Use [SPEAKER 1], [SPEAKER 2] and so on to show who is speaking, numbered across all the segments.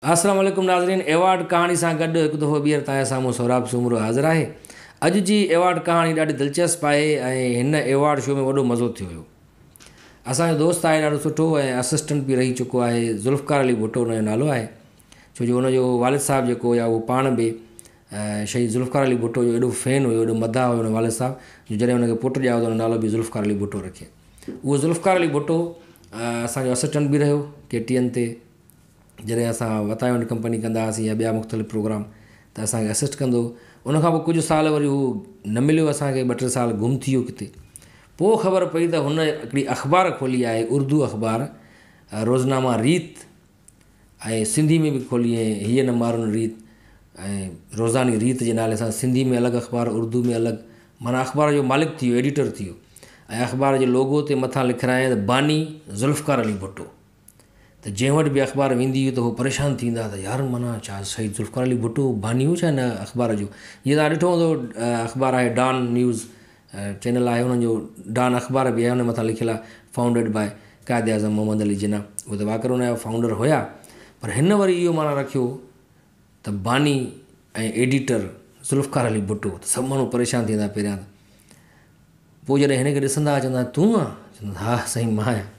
[SPEAKER 1] अस्सलाम वालेकुम नाज़रीन। एवॉर्ड कहानी सां गॾु हिकु दफ़ो ॿीहर तव्हांजे साम्हूं सौराब सूमरो हाज़िर आहे। अॼु जी एवॉर्ड कहानी ॾाढी दिलचस्प आहे ऐं हिन एवॉर्ड शो में वॾो मज़ो थियो हुयो। असांजो दोस्त आहे ॾाढो सुठो ऐं असिस्टेंट बि रही चुको आहे। ज़ुल्फ़कार अली भुट्टो हुनजो नालो आहे, छो जो हुनजो वालिद साहब जेको हुया उहो पाण बि शहीद ज़ुल्फ़कार अली भुट्टो जो एॾो फ़ैन हुयो, एॾो मदाह हुयो हुन वालिद साहब जो जॾहिं हुनखे पुटु ॼायो त हुन नालो बि ज़ुल्फ़कार अली भुट्टो रखियो। उहो ज़ुल्फ़कार अली भुट्टो असांजो असिस्टेंट बि रहियो KTN ते। जॾहिं असां वतायोन कंपनी कंदा हुआसीं या ॿिया मुख़्तलिफ़ प्रोग्राम त असांखे असिस्ट कंदो। उनखां पोइ कुझु साल वरी हू न मिलियो असांखे, 2-3 साल गुम थी वियो किथे। पोइ ख़बर पई त हुन हिकिड़ी अख़बार खोली आहे, उर्दू अख़बार रोज़नामा रीत, ऐं सिंधी में बि खोली ऐं हीअ न मारुनि रीत ऐं रोज़ानी रीत जे नाले सां सिंधी में अलॻि अख़बार, उर्दू में अलॻि। माना अख़बार जो मालिक थी वियो, एडिटर थी वियो। ऐं अख़बार जे लोगो ते मथां लिखाराए त बानी ज़ुल्फ़कार अली भुट्टो। त जंहिं वटि बि अख़बार वेंदी हुई त उहो परेशान थींदा त यार माना छा शहीद ज़ुल्फ़कार अली भुट्टो बानी हो छा हिन अख़बार जो। हीअ तव्हां ॾिठो हूंदो अख़बार आहे डॉन न्यूज़ चैनल आहे, हुननि जो डॉन अख़बार बि आहे, हुन मथां लिखियलु आहे फाउंडेड बाय क़ाइद आज़म मोहम्मद अली जिन्ना। उहे त वाक़ई हुनजा फाउंडर हुया, पर हिन वरी इहो माना रखियो त बानी ऐं एडिटर ज़ुल्फ़कार अली भुट्टो। त सभु माण्हू परेशान थींदा पहिरियां। पोइ जॾहिं हिनखे ॾिसंदा चवंदा तूं आहे, चवंदा हा साईं मां आहियां।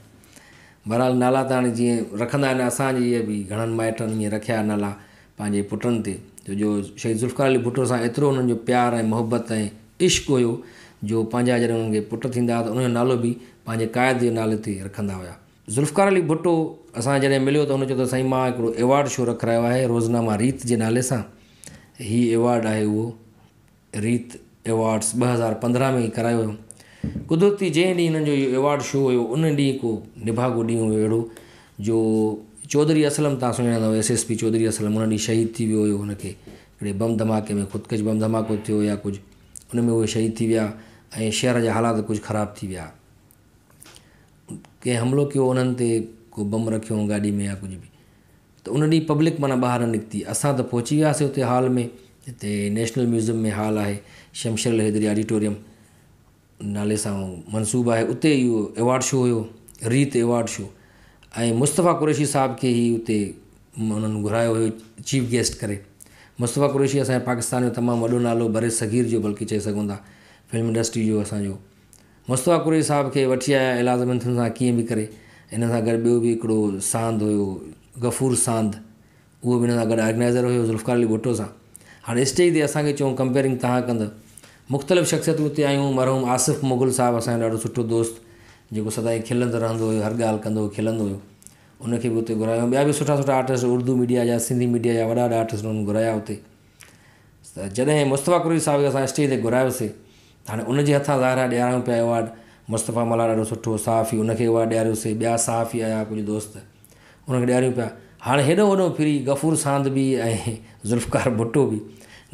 [SPEAKER 1] बहरहाल नाला त हाणे जीअं रखंदा आहिनि, असांजे इहे बि घणनि माइटनि ईअं रखिया नाला पंहिंजे पुटनि ते, जो शहीद ज़ुल्फ़कार अली भुट्टो सां एतिरो हुननि जो प्यारु ऐं मुहबत ऐं इश्क़ु हुयो जो पंहिंजा जॾहिं हुननि खे पुट थींदा त उनजो नालो बि पंहिंजे क़ाइद जे नाले ते रखंदा हुया। ज़ुल्फ़कार अली भुट्टो असां जॾहिं मिलियो त हुन चयो त साईं मां हिकिड़ो एवॉर्ड शो रखायो आहे रोज़नामा रीत जे नाले सां। हीउ एवॉर्ड आहे उहो रीत एवॉर्ड्स 2015 में ई करायो हुयो। कुदरती जंहिं ॾींहुं हिननि जो इहो एवॉर्ड शो हुयो उन ॾींहुं को निभागो ॾींहुं हुयो अहिड़ो जो चौधरी असलम, तव्हां सुञाणंदव SSP चौधरी असलम, उन ॾींहुं शहीद थी वियो हुयो। हुनखे हिकिड़े बम धमाके में, ख़ुदकश बम धमाको थियो या कुझु, उन में उहे शहीद थी विया ऐं शहर जा हालात कुझु ख़राबु थी विया। कंहिं हमिलो कयो उन्हनि ते, को बम रखियो गाॾी में या कुझु बि, त उन ॾींहुं पब्लिक माना ॿाहिरि न निकिती। असां त पहुची वियासीं हुते हाल में, हिते नेशनल म्यूज़ियम में हाल आहे, शमशल हैदरी ऑडिटोरियम नाले सां मनसूब आहे। उते इहो एवॉर्ड शो हुयो, रीत एवॉर्ड शो। ऐं मुस्तफ़ा कुरैशी साहब खे ई उते उन्हनि घुरायो हुयो चीफ गेस्ट करे। मुस्तफ़ा कुरैशी असांजे पाकिस्तान जो तमामु वॾो नालो, बरे सग़ीर जो बल्कि चई सघूं था, फिल्म इंडस्ट्री जो असांजो। मुस्तफ़ा कुरैशी साहब खे वठी आया एलाज़मंदनि सां कीअं बि करे। हिन सां गॾु ॿियो बि हिकिड़ो सांद हुयो, गफ़ूर सांद, उहो बि हिन सां गॾु ऑर्गेनाइज़र हुयो ज़ुल्फ़कार अली भुट्टो सां। हाणे स्टेज ते असांखे चऊं कंपेयरिंग तव्हां कंदा, मुख़्तलिफ़ शख़्सियतूं उते आयूं। मरहूम आसिफ़ मुग़ल साहब असांजो ॾाढो सुठो दोस्त जेको सदाईं खिलंदो रहंदो हुयो, हर ॻाल्हि कंदो हुयो, खिलंदो हुयो, उनखे बि उते घुरायो। ॿिया बि सुठा सुठा आर्टिस्ट, उर्दू मीडिया जा, सिंधी मीडिया जा वॾा वॾा आर्टिस्ट हुननि घुराया उते। त जॾहिं मुस्तफ़ा कुरैशी साहब खे असां स्टेज ते घुरायोसीं त हाणे उनजे हथां ज़ाहिर आहे ॾियारियूं पिया एवॉर्ड। मुस्तफ़ा मला ॾाढो सुठो सहाफ़ी, उनखे एवॉर्ड ॾियारियोसीं। ॿिया सहाफ़ी आया कुझु दोस्त, उनखे ॾियारियूं पिया। हाणे हेॾो वॾो फिरी गफ़ूर सांद बि ऐं ज़ुल्फ़कार भुट्टो बि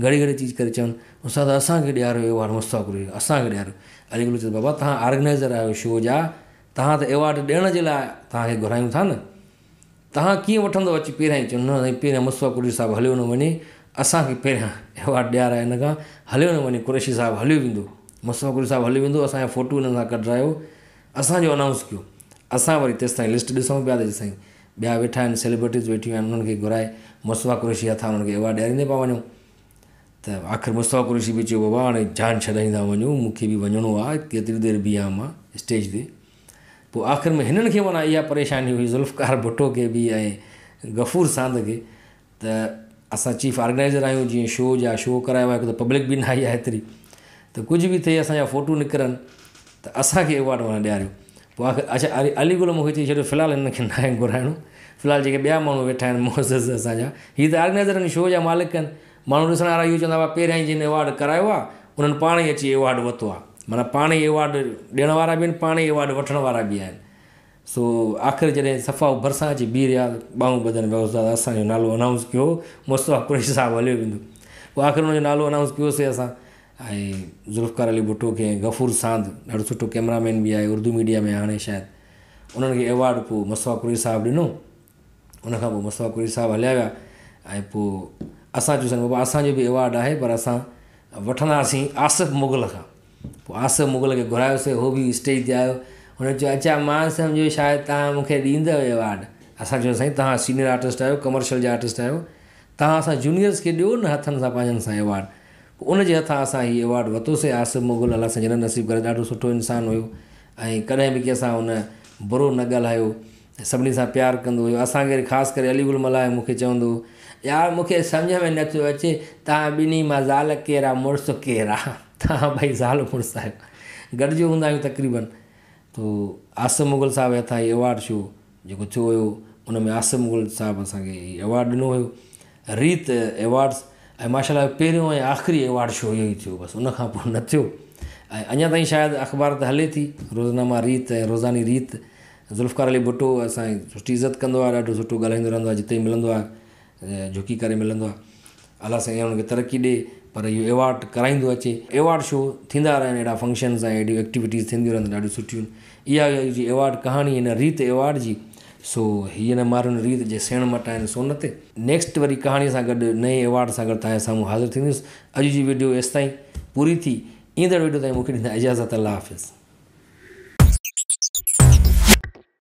[SPEAKER 1] घड़ी घड़ी चीज करे चवनि उस्ताद असांखे ॾियारियो एवॉर्ड, मुस्तफ़ा कुरैशी असांखे ॾियारियो। अली गुल चयो बाबा तव्हां ऑर्गेनाइज़र आहियो शो जा, तव्हां त एवॉर्ड ॾियण जे लाइ तव्हांखे घुरायूं था न, तव्हां कीअं वठंदो अची पहिरियां ई। चवनि न साईं पहिरियां मुस्तफ़ा कुरैशी साहिबु हलियो न वञे, असांखे पहिरियां एवॉर्ड ॾियाराए, हिन खां हलियो न वञे, कुरैशी साहिबु हलियो वेंदो, मुस्तफ़ा कुरैशी साहिबु हली वेंदो, असांजा फ़ोटू हिन सां कढायो, असांजो अनाउंस कयो। असां वरी तेसि ताईं लिस्ट ॾिसूं पिया त साईं ॿिया वेठा आहिनि, सेलिब्रिटीज़ वेठियूं आहिनि, उन्हनि खे घुराए मुस्तफ़ा कुरैशी हथां उन्हनि खे एवॉर्ड ॾियारींदे पिया वञूं। त आख़िर मुस्तफ़ा कुरैशी बि चयो बाबा हाणे जान छॾाईंदा वञूं, मूंखे बि वञिणो आहे, केतिरी देरि बीहां मां स्टेज ते। पोइ आख़िर में हिननि खे माना इहा परेशानी हुई, ज़ुल्फ़कार भुट्टो खे बि ऐं गफ़ूर सांद खे। त असां चीफ ऑर्गेनाइज़र आहियूं, जीअं शो जा शो करायो आहे, हिकु त पब्लिक बि न आई आहे हेतिरी, त कुझु बि थिए असांजा फ़ोटू निकिरनि त असांखे एवॉर्ड माना ॾियारियो। पोइ आख़िर अच्छा अली गुल मूंखे चई छॾियो फ़िलहालु हिन खे न आहे घुराइणो, फ़िलहालु जेके ॿिया माण्हू वेठा आहिनि मुअज़्ज़िज़ असांजा, हीअ त ऑर्गेनाइज़र आहिनि, शो जा मालिक आहिनि। माण्हू ॾिसण वारा इहो चवंदा हुआ पहिरियां ई जिन एवॉर्ड करायो आहे उन्हनि पाण ई अची एवॉर्ड वरितो आहे, माना पाण ई एवॉर्ड ॾियण वारा बि आहिनि, पाण ई एवॉर्ड वठण वारा बि आहिनि। सो आख़िर जॾहिं सफ़ा भरिसां अची बीह रहिया, ॿाहूं ॿधनि वियो उस्ताद असांजो नालो अनाउंस कयो, मुस्तफ़ा कुरैशी साहिबु हलियो वेंदो। पोइ आख़िर हुनजो नालो अनाउंस कयोसीं असां, ऐं ज़ुल्फ़कार अली भुट्टो खे ऐं गफ़ूर सांद ॾाढो सुठो कैमरामैन बि आहे, उर्दू मीडिया में हाणे शायदि, उन्हनि खे एवॉर्ड पोइ मुस्तफ़ा कुरैशी साहिबु ॾिनो। उनखां पोइ मुस्तफ़ा कुरैशी साहिबु हलिया विया ऐं पोइ असां चयोसीं बाबा असांजो बि एवॉर्ड आहे, पर असां वठंदासीं आसिफ़ मुग़ल खां। पोइ आसिफ़ मुग़ल खे घुरायोसीं, उहो बि स्टेज ते आयो। हुन चयो अच्छा मां सम्झो शायदि तव्हां मूंखे ॾींदव एवॉर्ड, असां चयो साईं तव्हां सीनियर आर्टिस्ट आहियो, कमर्शियल जा आर्टिस्ट आहियो, तव्हां असां जूनियर्स खे ॾियो न हथनि सां पंहिंजनि सां एवॉर्ड। पोइ उनजे हथां असां हीउ एवॉर्ड वरितोसीं। आसिफ मुग़ल अलाह सां जन नसीब करे, ॾाढो सुठो इंसानु हुयो ऐं कॾहिं बि कंहिंसां हुन बुरो न ॻाल्हायो, सभिनी सां प्यारु कंदो हुयो। असांखे ख़ासि करे अली गुल मलाए मूंखे चवंदो हुओ, यार मूंखे सम्झ में नथो अचे तव्हां ॿिन्ही मां ज़ाल केरु आहे मुड़ुसु केरु आहे, तव्हां ॿई ज़ाल मुड़ुसु आहियो, गॾिजी हूंदा आहियूं तक़रीबन। तो आसिफ मुग़ल साहिब हथां हीउ एवॉर्ड शो जेको थियो हुयो उन में आसिफ मुग़ल साहिबु असांखे हीउ एवॉर्ड ॾिनो हुयो, रीत एवॉर्ड्स। ऐं माशाल्लाह पहिरियों ऐं आख़िरी एवॉर्ड शो इहो ई थियो, बसि उनखां पोइ न थियो। ऐं अञा ताईं शायदि अख़बार त हले थी, रोज़नामा रीत ऐं रोज़ानी रीत। ज़ुल्फ़कार अली भुट्टो असांजी सुठी इज़त कंदो आहे, ॾाढो सुठो ॻाल्हाईंदो रहंदो आहे, जिते मिलंदो आहे झुकी करे मिलंदो आहे। अलाह साईं हुनखे तरक़ी ॾिए, पर इहो एवॉर्ड कराईंदो अचे। एवॉर्ड शो थींदा रहनि, अहिड़ा फंक्शन्स ऐं अहिड़ियूं एक्टिविटीज़ थींदियूं रहनि, ॾाढियूं सुठियूं। इहा जी एवॉर्ड कहाणी हिन रीत एवॉर्ड जी। सो हीअ न मारुनि रीत जे सेण मटाइनि सोन ते। नेक्स्ट वरी कहाणीअ सां गॾु नए एवॉर्ड सां गॾु तव्हांजे साम्हूं हाज़िर थींदुसि। अॼु जी वीडियो एसि ताईं पूरी थी। ईंदड़ वीडियो ताईं मूंखे ॾींदा इजाज़त। अल्लाह हाफ़िज़।